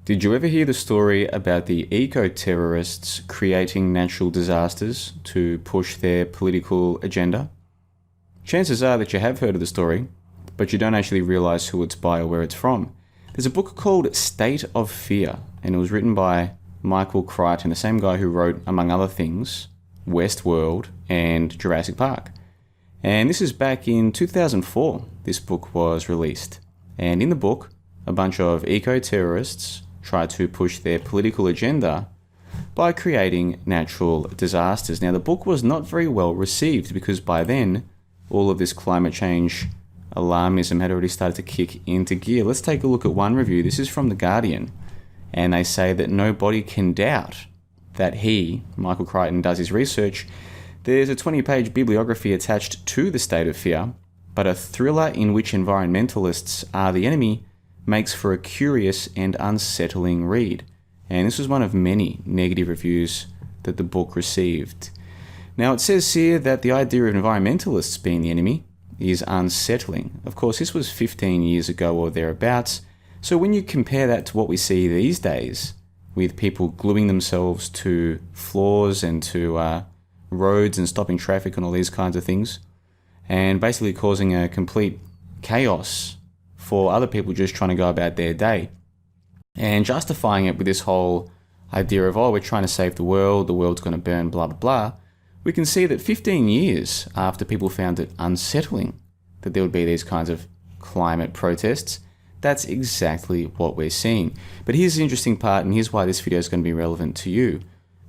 Did you ever hear the story about the eco-terrorists creating natural disasters to push their political agenda? Chances are that you have heard of the story, but you don't actually realize who it's by or where it's from. There's a book called State of Fear, and it was written by Michael Crichton, the same guy who wrote, among other things, Westworld and Jurassic Park. And this is back in 2004, this book was released. And in the book, a bunch of eco-terrorists try to push their political agenda by creating natural disasters. Now, the book was not very well received because by then, all of this climate change alarmism had already started to kick into gear. Let's take a look at one review. This is from The Guardian, and they say that nobody can doubt that he, Michael Crichton, does his research. There's a 20-page bibliography attached to The State of Fear, but a thriller in which environmentalists are the enemy makes for a curious and unsettling read. And this was one of many negative reviews that the book received. Now, it says here that the idea of environmentalists being the enemy is unsettling. Of course, this was 15 years ago or thereabouts. So when you compare that to what we see these days, with people gluing themselves to floors and to roads and stopping traffic and all these kinds of things, and basically causing a complete chaos for other people just trying to go about their day, and justifying it with this whole idea of, we're trying to save the world's going to burn, blah, blah, blah, we can see that 15 years after people found it unsettling that there would be these kinds of climate protests, that's exactly what we're seeing. But here's the interesting part, and here's why this video is going to be relevant to you.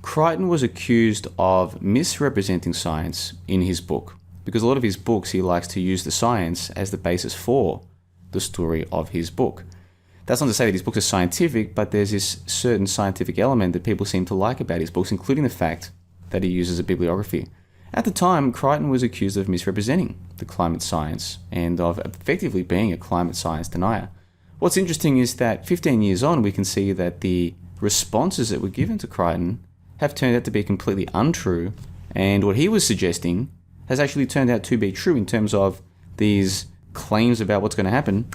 Crichton was accused of misrepresenting science in his book, because a lot of his books he likes to use the science as the basis for the story of his book. That's not to say that his books are scientific, but there's this certain scientific element that people seem to like about his books, including the fact that he uses a bibliography. At the time, Crichton was accused of misrepresenting the climate science and of effectively being a climate science denier. What's interesting is that 15 years on, we can see that the responses that were given to Crichton have turned out to be completely untrue, and what he was suggesting has actually turned out to be true in terms of these claims about what's going to happen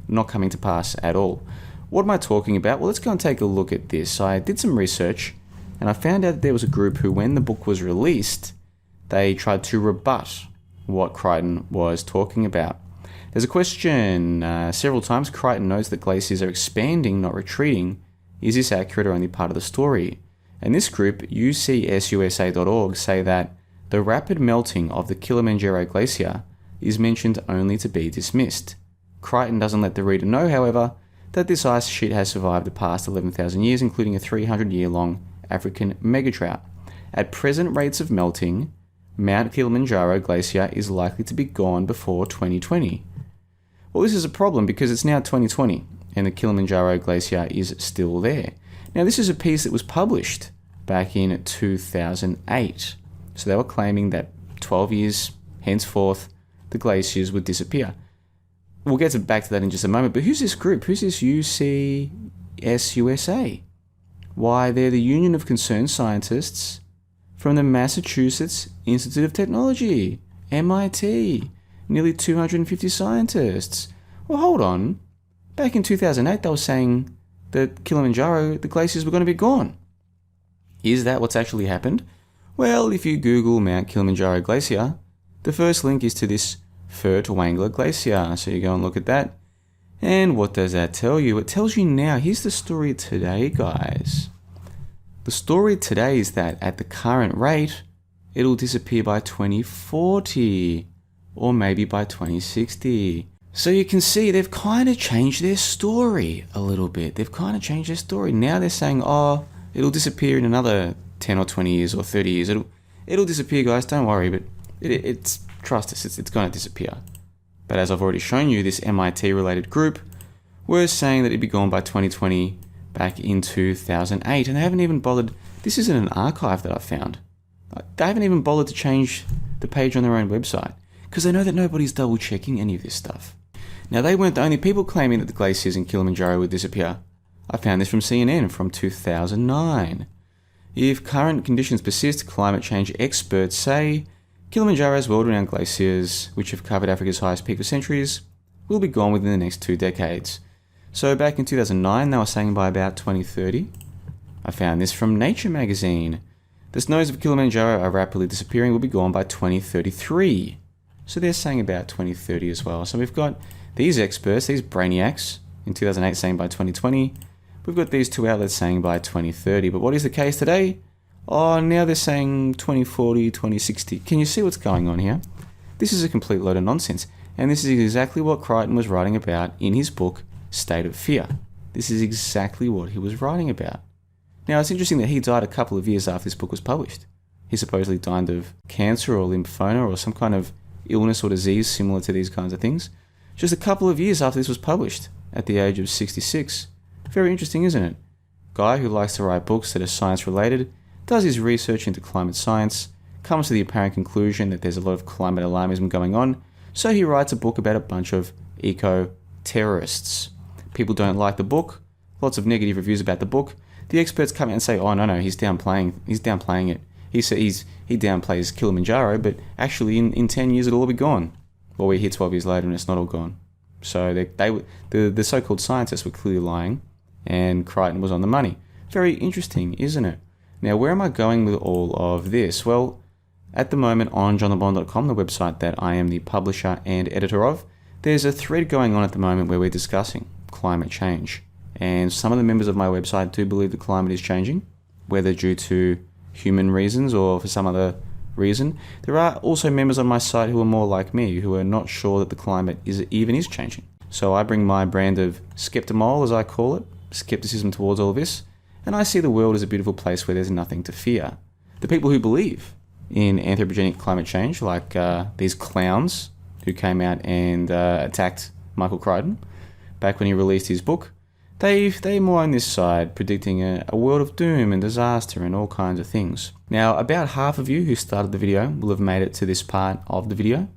not coming to pass at all. What am I talking about? Well, let's go and take a look at this. I did some research and I found out that there was a group who, when the book was released, they tried to rebut what Crichton was talking about. There's a question several times. Crichton knows that glaciers are expanding, not retreating. Is this accurate or only part of the story? And this group, UCSUSA.org, say that the rapid melting of the Kilimanjaro glacier is mentioned only to be dismissed. Crichton doesn't let the reader know, however, that this ice sheet has survived the past 11,000 years, including a 300-year-long African megadrought. At present rates of melting, Mount Kilimanjaro glacier is likely to be gone before 2020. Well, this is a problem because it's now 2020 and the Kilimanjaro glacier is still there. Now, this is a piece that was published back in 2008. So they were claiming that 12 years henceforth, the glaciers would disappear. We'll get back to that in just a moment, but who's this group? Who's this UCSUSA? Why, they're the Union of Concerned Scientists from the Massachusetts Institute of Technology, MIT. Nearly 250 scientists. Well, hold on. Back in 2008, they were saying that Kilimanjaro, the glaciers were going to be gone. Is that what's actually happened? Well, if you Google Mount Kilimanjaro Glacier, the first link is to this Furtwängler Glacier. So you go and look at that. And what does that tell you? It tells you now, here's the story today, guys. The story today is that at the current rate, it'll disappear by 2040 or maybe by 2060. So you can see they've kind of changed their story a little bit. Now they're saying, it'll disappear in another 10 or 20 years or 30 years. It'll disappear, guys, don't worry, but it's trust us, it's going to disappear. But as I've already shown you, this MIT-related group were saying that it'd be gone by 2020 back in 2008, and they haven't even bothered. This isn't an archive that I found. They haven't even bothered to change the page on their own website because they know that nobody's double-checking any of this stuff. Now, they weren't the only people claiming that the glaciers in Kilimanjaro would disappear. I found this from CNN from 2009. If current conditions persist, climate change experts say Kilimanjaro's world-renowned glaciers, which have covered Africa's highest peak for centuries, will be gone within the next 2 decades. So back in 2009, they were saying by about 2030. I found this from Nature magazine. The snows of Kilimanjaro are rapidly disappearing, will be gone by 2033. So they're saying about 2030 as well. So we've got these experts, these brainiacs, in 2008 saying by 2020. We've got these two outlets saying by 2030. But what is the case today? Oh, now they're saying 2040, 2060. Can you see what's going on here? This is a complete load of nonsense. And this is exactly what Crichton was writing about in his book, State of Fear. This is exactly what he was writing about. Now, it's interesting that he died a couple of years after this book was published. He supposedly died of cancer or lymphoma or some kind of illness or disease similar to these kinds of things, just a couple of years after this was published, at the age of 66. Very interesting, isn't it? Guy who likes to write books that are science-related, does his research into climate science, comes to the apparent conclusion that there's a lot of climate alarmism going on, so he writes a book about a bunch of eco-terrorists. People don't like the book, lots of negative reviews about the book. The experts come out and say, oh no, he's downplaying it. He downplays Kilimanjaro, but actually in 10 years it'll all be gone. Well, we're here 12 years later and it's not all gone. So the so-called scientists were clearly lying, and Crichton was on the money. Very interesting, isn't it? Now, where am I going with all of this? Well, at the moment on johnthebond.com, the website that I am the publisher and editor of, there's a thread going on at the moment where we're discussing climate change. And some of the members of my website do believe the climate is changing, whether due to human reasons or for some other reason. There are also members on my site who are more like me, who are not sure that the climate is changing. So I bring my brand of skeptomole, as I call it, skepticism towards all of this, and I see the world as a beautiful place where there's nothing to fear. The people who believe in anthropogenic climate change, like these clowns who came out and attacked Michael Crichton back when he released his book, they're more on this side, predicting a world of doom and disaster and all kinds of things. Now, about half of you who started the video will have made it to this part of the video,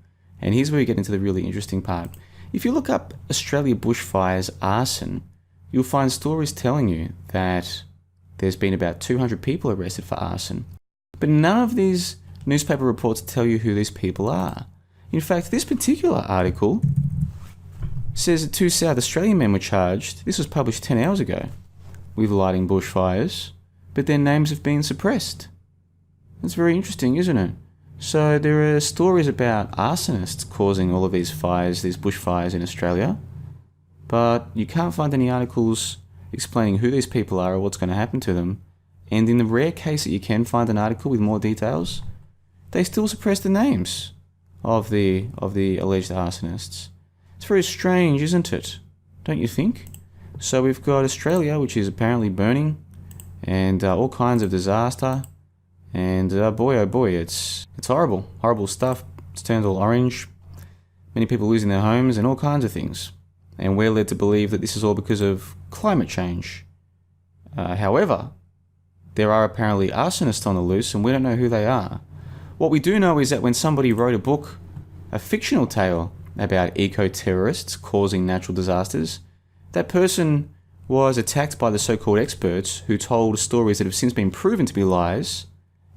and here's where we get into the really interesting part. If you look up Australia bushfires arson, you'll find stories telling you that there's been about 200 people arrested for arson. But none of these newspaper reports tell you who these people are. In fact, this particular article says that 2 South Australian men were charged, this was published 10 hours ago, with lighting bushfires, but their names have been suppressed. That's very interesting, isn't it? So there are stories about arsonists causing all of these fires, these bushfires in Australia, but you can't find any articles explaining who these people are or what's going to happen to them. And in the rare case that you can find an article with more details, they still suppress the names of the alleged arsonists. It's very strange, isn't it? Don't you think? So we've got Australia, which is apparently burning, and all kinds of disaster. And boy, oh boy, it's horrible. Horrible stuff. It's turned all orange. Many people losing their homes and all kinds of things. And we're led to believe that this is all because of climate change. However, there are apparently arsonists on the loose, and we don't know who they are. What we do know is that when somebody wrote a book, a fictional tale about eco-terrorists causing natural disasters, that person was attacked by the so-called experts who told stories that have since been proven to be lies,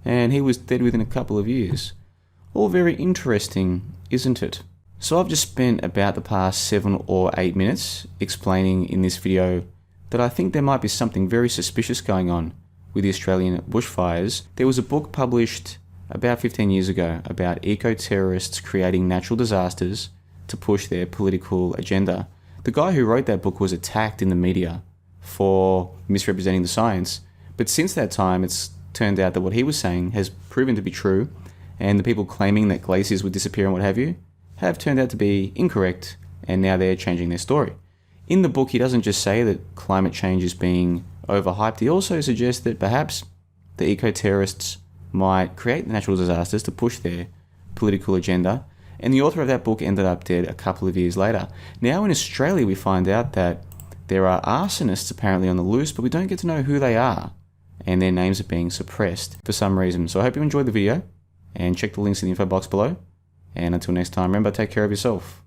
and he was dead within a couple of years. All very interesting, isn't it? So I've just spent about the past 7 or 8 minutes explaining in this video that I think there might be something very suspicious going on with the Australian bushfires. There was a book published about 15 years ago about eco-terrorists creating natural disasters to push their political agenda. The guy who wrote that book was attacked in the media for misrepresenting the science, but since that time it's turned out that what he was saying has proven to be true, and the people claiming that glaciers would disappear and what have you have turned out to be incorrect, and now they're changing their story. In the book, he doesn't just say that climate change is being overhyped, he also suggests that perhaps the eco-terrorists might create natural disasters to push their political agenda, and the author of that book ended up dead a couple of years later. Now in Australia we find out that there are arsonists apparently on the loose, but we don't get to know who they are, and their names are being suppressed for some reason. So I hope you enjoyed the video, and check the links in the info box below, and until next time, remember, take care of yourself.